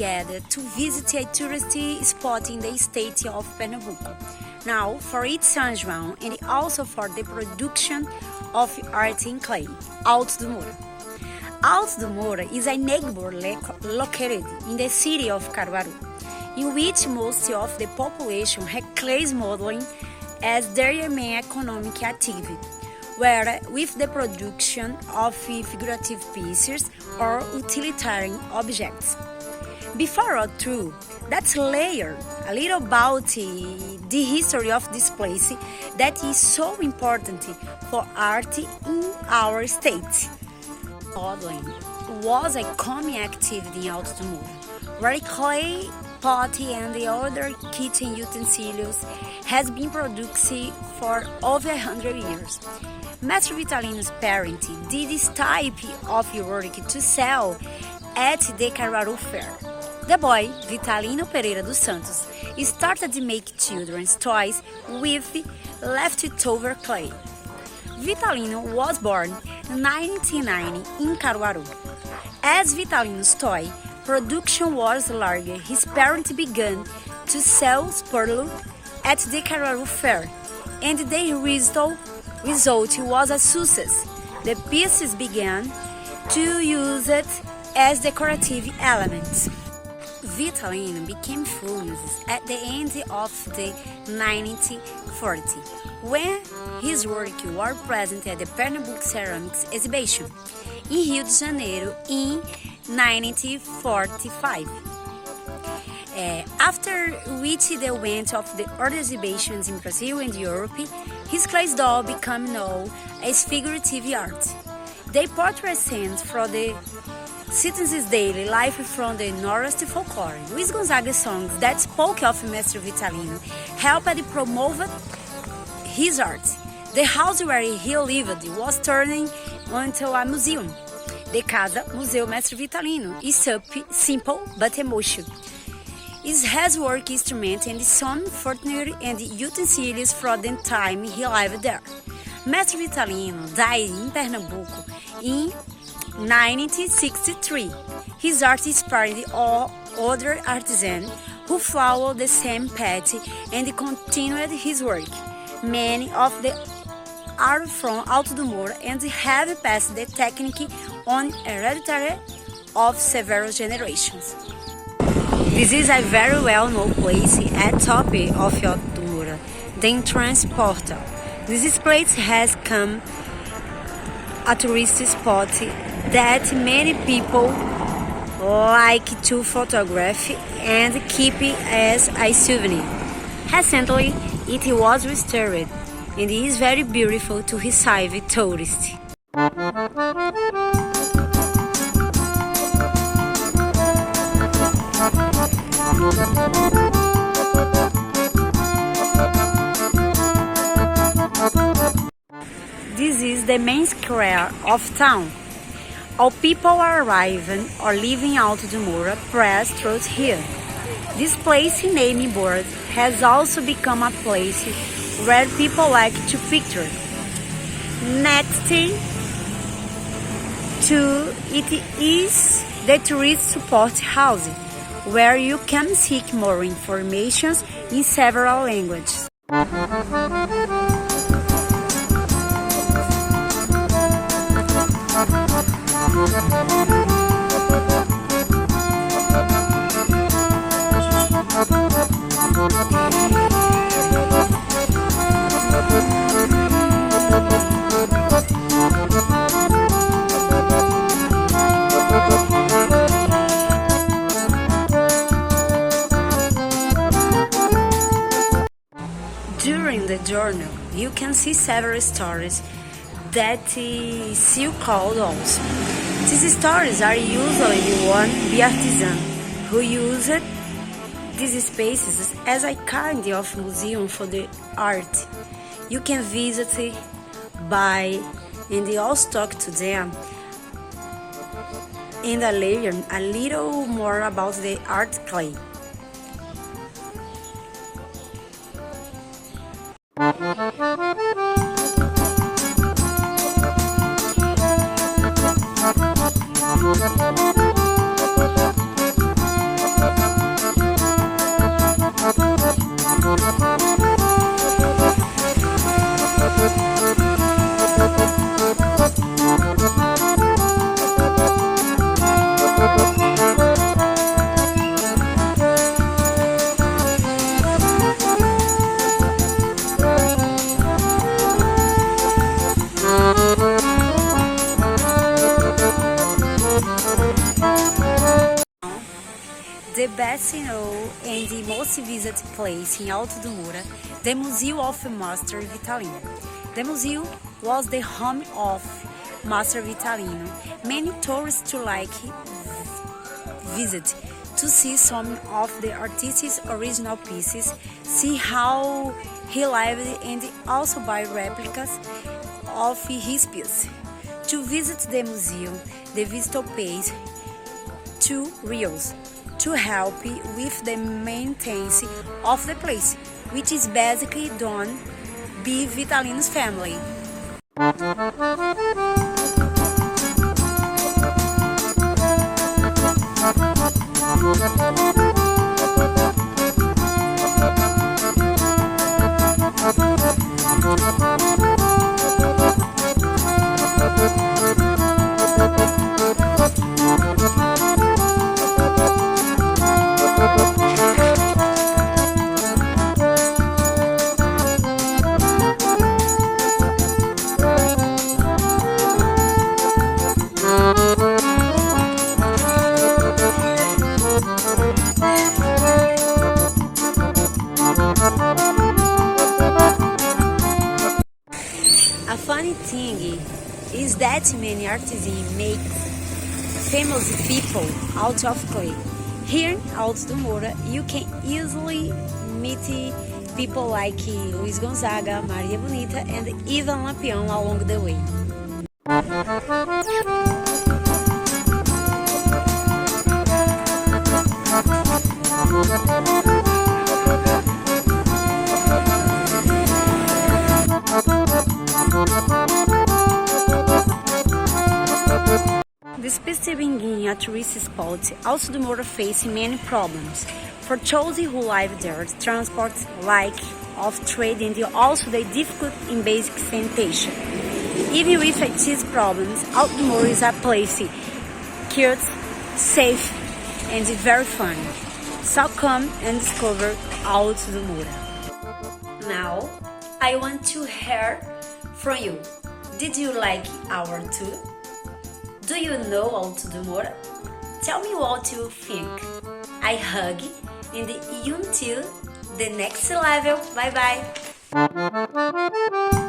together to visit a touristy spot in the state of Pernambuco. Now, for its San João and also for the production of art in clay, Alto do Moura. Alto do Moura is a neighborhood located in the city of Caruaru, in which most of the population has clay modeling as their main economic activity, where with the production of figurative pieces or utilitarian objects. Before or through, let's layer a little about the history of this place that is so important for art in our state. Modeling was a common activity in Alto do Moura, where clay pot and the other kitchen utensils has been produced for over 100 years. Master Vitalino's parent did this type of work to sell at the Caruaru Fair. The boy, Vitalino Pereira dos Santos, started to make children's toys with leftover clay. Vitalino was born in 1990 in Caruaru. As Vitalino's toy production was larger, his parents began to sell spurlo at the Caruaru Fair, and the result was a success. The pieces began to use it as decorative elements. Vitalino became famous at the end of the 1940s, when his work was present at the Pernambuco Ceramics exhibition in Rio de Janeiro in 1945. After which the event of the other exhibitions in Brazil and Europe, his clay doll became known as figurative art. They portray scenes from the citizens' daily life from the Northwest folklore. Luis Gonzaga's songs that spoke of Master Vitalino helped promote his art. The house where he lived was turning into a museum. The Casa Museu Mestre Vitalino is simple but emotional. It has work instruments and some furniture and utensils from the time he lived there. Mestre Vitalino died in Pernambuco in 1963. His art inspired all other artisans who followed the same path and continued his work. Many of them are from Alto do Moura and have passed the technique on hereditary of several generations. This is a very well-known place at top of Alto do Moura, the entrance portal. This place has become a tourist spot that many people like to photograph and keep as a souvenir. Recently, it was restored and is very beautiful to receive tourists. This is the main square of town. All people are arriving or leaving Alto do Moura pass through here. This place naming board has also become a place where people like to picture. Next to it is the tourist support house, where you can seek more information in several languages. During the journey, you can see several stories that still called also. These stories are usually won by artisans who use these spaces as a kind of museum for the art. You can visit, buy, and also talk to them and learn a little more about the art clay. The best known and the most visited place in Alto do Moura, the Museum of Master Vitalino. The museum was the home of Master Vitalino. Many tourists like visit to see some of the artist's original pieces, see how he lived, and also buy replicas of his pieces. To visit the museum, the visitor pays €2 to help with the maintenance of the place, which is basically done by Vitalino's family. A funny thing is that many artisans make famous people out of clay. Here in Alto do Moura, you can easily meet people like Luiz Gonzaga, Maria Bonita, and even Lampião along the way. Despite being a tourist spot, Alto do Moura faces many problems. For those who live there, transport, lack of trade, and also the difficult in basic sanitation. Even with these problems, Alto do Moura is a place cute, safe, and very fun. So come and discover Alto do Moura. Now, I want to hear from you. Did you like our tour? Do you know Alto do Moura? Tell me what you think. I hug and until the next level. Bye bye.